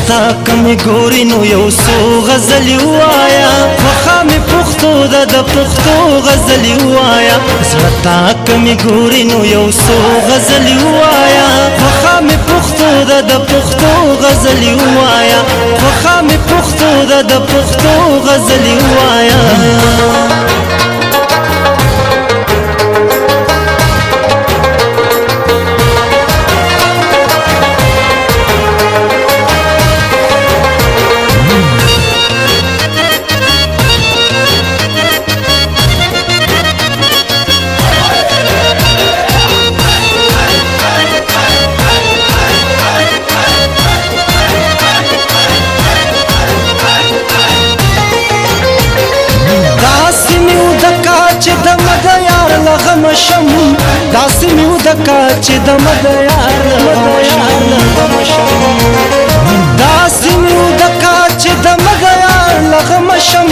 زړتا کمی ګوري نو یو څو غزلې وایا خوښه مې پښتو ده د پښتو غزلې وایا زړتا کمی ګوري نو یو څو غزلې وایا خوښه مې پښتو ده د پښتو غزلې وایا خوښه مې پښتو ده د پښتو غزلې وایا داسې مې ودکا چې د مد یار لغم شم داسې مې ودکا چې د مد یار لغم شم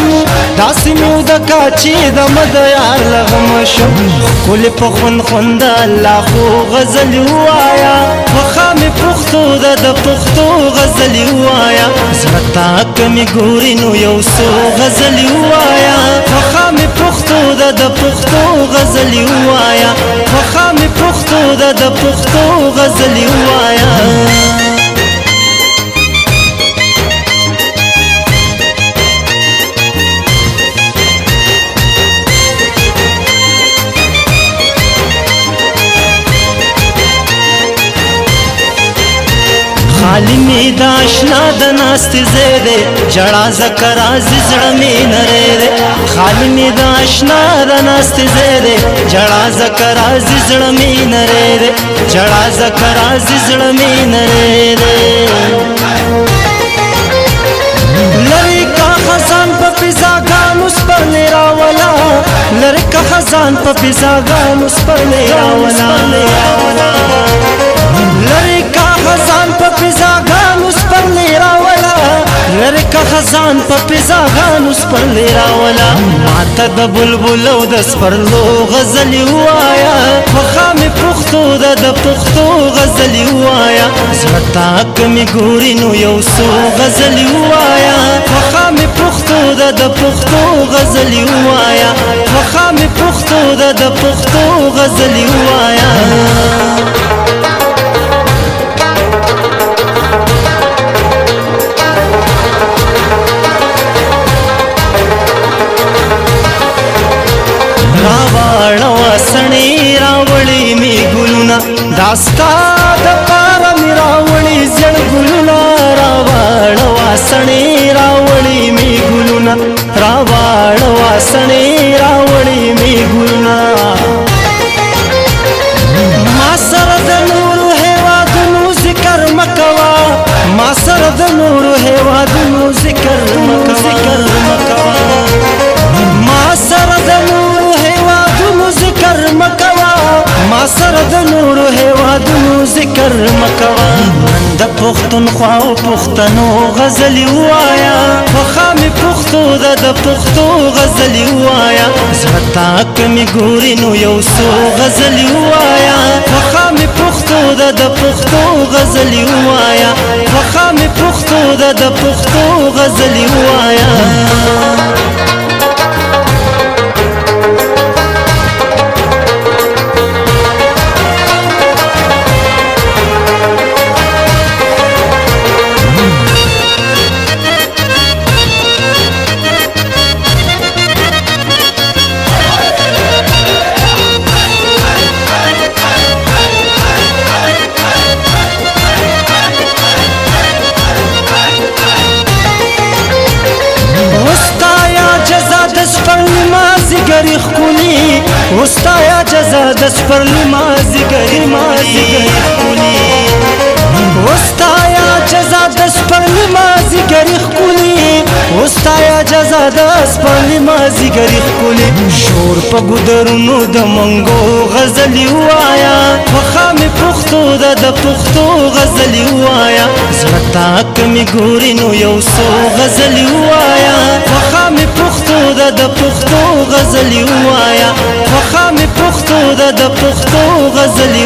داسې مې ودکا چې د مد یار لغم شم ښکلې په خوند خوند الله خو غزلې وایا خوښه مې پښتو ده د پښتو غزلې وایا زړه تا کمې ګوري نو یو څو غزلې وایا خوښه مې پښتو ده د پښتو غزلې وایا خوښه مې پښتو ده د پښتو غزلې وایا خالی می دا اشنا د ناست زیده جڑا زکر آزی زڑا می نره ده خالی می دا اشنا د ناست زیده جڑا زکر آزی زڑا می نره ده جڑا زکر آزی زڑا می نره ده لری کا خزان پا پیزاگانو سپر نیراولا لری کا خزان پا پیزاگانو سپر نیراولا لری کا خزان پا پیزاگانو سپرلی راولا لری کا خزان پا پیزاگانو سپرلی راولا ماتا دا بلبلو دا سپرلو غزلی وایا خوښه مې پښتو ده د پښتو غزلی وایا زړتا کمی ګوري نو یو څو غزلی وایا خوښه مې پښتو ده د پښتو غزلی وایا خوښه مې پښتو ده د پښتو غزلی وایا سنی راوړی می ګلونا داستا د پاره می راوړی زړ ګلونا راوړوا سنی راوړی می ګلونا راوړوا سنی راوړی می ګلونا ما سره د نور هیوادونو ذکر مکوا ما سره د نور هیوادونو ذکر مکوا ما سره د نور ذکر مکوا ما سره د نورو هیوادونو ذکر مکوا من د پښتونخوا او پښتنو غزلې وایا خوښه مې پښتو ده د پښتو غزلې وایا زړه تا کمې ګوري نو یو څو غزلې وایا خوښه مې پښتو ده د پښتو غزلې وایا خوښه مې پښتو ده د پښتو غزلې وایا گری خونی استایا جزا دس پر لمازی گری خونی استایا جزا دس پر لمازی گری خونی استایا جزا دس پر لمازی گری خونی شور پا گدرونو د منگو غزلی وایا خوښه مې پښتو ده د پښتو غزلی وایا زړه تا کمې ګوري نو یو څو غزلی وایا خوښه مې پښتو ده د پښتو غزلی وایا خوښه مې پښتو ده د پښتو غزلی